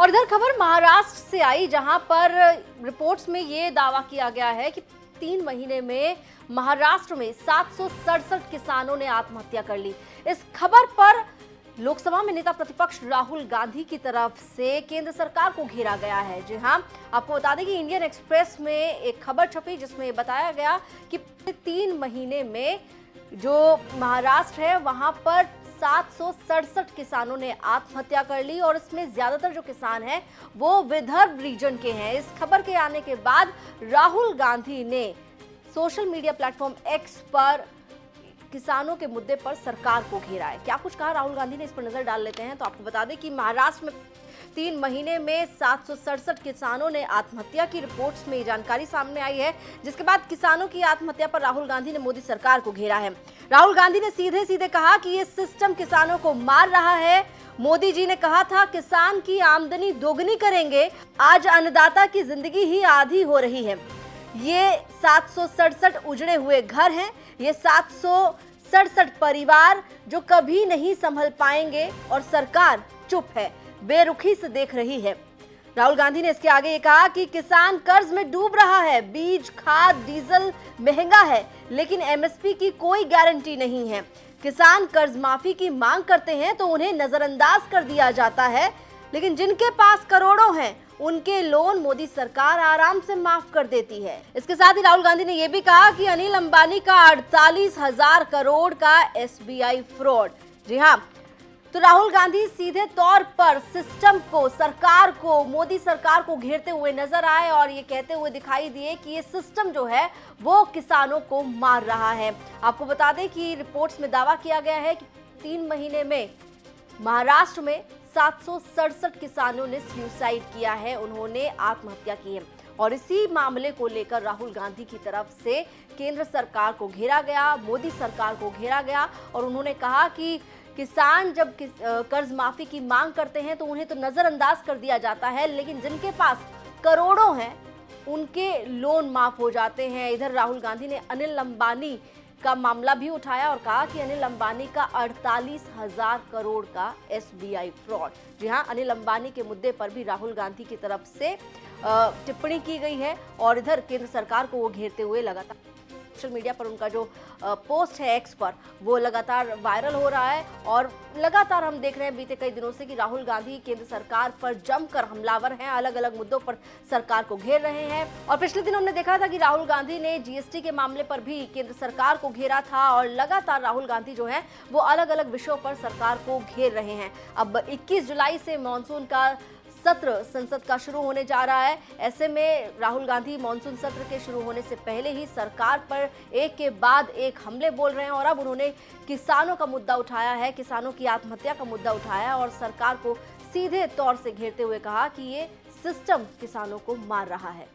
और इधर खबर महाराष्ट्र से आई, जहां पर रिपोर्ट्स में ये दावा किया गया है कि 3 महीने में महाराष्ट्र में 767 किसानों ने आत्महत्या कर ली। इस खबर पर लोकसभा में नेता प्रतिपक्ष राहुल गांधी की तरफ से केंद्र सरकार को घेरा गया है। जी हां, आपको बता दें कि इंडियन एक्सप्रेस में एक खबर छपी जिसमें बताया गया कि 3 महीने में जो महाराष्ट्र है वहां पर 767 किसानों ने आत्महत्या कर ली और इसमें ज्यादातर जो किसान हैं वो विदर्भ रीजन के हैं। इस खबर के आने के बाद राहुल गांधी ने सोशल मीडिया प्लेटफॉर्म एक्स पर किसानों के मुद्दे पर सरकार को घेरा है। क्या कुछ कहा राहुल गांधी ने, इस पर नजर डाल लेते हैं। तो आपको बता दें कि महाराष्ट्र में 3 महीने में 767 किसानों ने आत्महत्या की रिपोर्ट्स में जानकारी सामने आई है, जिसके बाद किसानों की आत्महत्या पर राहुल गांधी ने मोदी सरकार को घेरा है। राहुल गांधी ने सीधे सीधे कहा कि ये सिस्टम किसानों को मार रहा है। मोदी जी ने कहा था किसान की आमदनी दोगुनी करेंगे, आज अन्नदाता की जिंदगी ही आधी हो रही है। ये 767 उजड़े हुए घर हैं, ये 767 परिवार जो कभी नहीं संभल पाएंगे और सरकार चुप है, बेरुखी से देख रही है। राहुल गांधी ने इसके आगे ये कहा कि किसान कर्ज में डूब रहा है, बीज, खाद, डीजल महंगा है, लेकिन एमएसपी की कोई गारंटी नहीं है। किसान कर्ज माफी की मांग करते हैं तो उन्हें नजरअंदाज कर दिया जाता है, लेकिन जिनके पास करोड़ों हैं उनके लोन मोदी सरकार आराम से माफ कर देती है। इसके साथ ही राहुल गांधी ने यह भी कहा कि अनिल अंबानी का 48,000 करोड़ का एसबीआई फ्रॉड। जी हां, तो राहुल गांधी सीधे तौर पर सिस्टम को, सरकार को, मोदी सरकार को घेरते हुए नजर आए और ये कहते हुए दिखाई दिए कि ये सिस्टम जो है वो किसानों को मार रहा है। आपको बता दें कि रिपोर्ट्स में दावा किया गया है कि 3 महीने में महाराष्ट्र में 767 किसानों ने सुसाइड किया है, उन्होंने आत्महत्या की है। और इसी मामले को लेकर राहुल गांधी की तरफ से केंद्र सरकार को घेरा गया, मोदी सरकार को घेरा गया और उन्होंने कहा कि किसान जब कर्ज माफी की मांग करते हैं तो उन्हें तो नजरअंदाज कर दिया जाता है, लेकिन जिनके पास करोड़ों हैं उनके लोन माफ हो जाते हैं। इधर राहुल गांधी ने अनिल अंबानी का मामला भी उठाया और कहा कि अनिल अंबानी का 48,000 करोड़ का एसबीआई फ्रॉड। जी हां, अनिल अंबानी के मुद्दे पर भी राहुल गांधी की तरफ से टिप्पणी की गई है और इधर केंद्र सरकार को वो घेरते हुए लगातार सोशल मीडिया पर उनका जो पोस्ट है एक्स पर वो लगातार वायरल हो रहा है। और लगातार हम देख रहे हैं बीते कई दिनों से कि राहुल गांधी केंद्र सरकार पर जमकर हमलावर हैं, अलग अलग मुद्दों पर सरकार को घेर रहे हैं। और पिछले दिन हमने देखा था कि राहुल गांधी ने जीएसटी के मामले पर भी केंद्र सरकार को घेरा था और लगातार राहुल गांधी जो है वो अलग अलग विषयों पर सरकार को घेर रहे हैं। अब 21 जुलाई से मानसून का सत्र संसद का शुरू होने जा रहा है। ऐसे में राहुल गांधी मानसून सत्र के शुरू होने से पहले ही सरकार पर एक के बाद एक हमले बोल रहे हैं और अब उन्होंने किसानों का मुद्दा उठाया है, किसानों की आत्महत्या का मुद्दा उठाया और सरकार को सीधे तौर से घेरते हुए कहा कि ये सिस्टम किसानों को मार रहा है।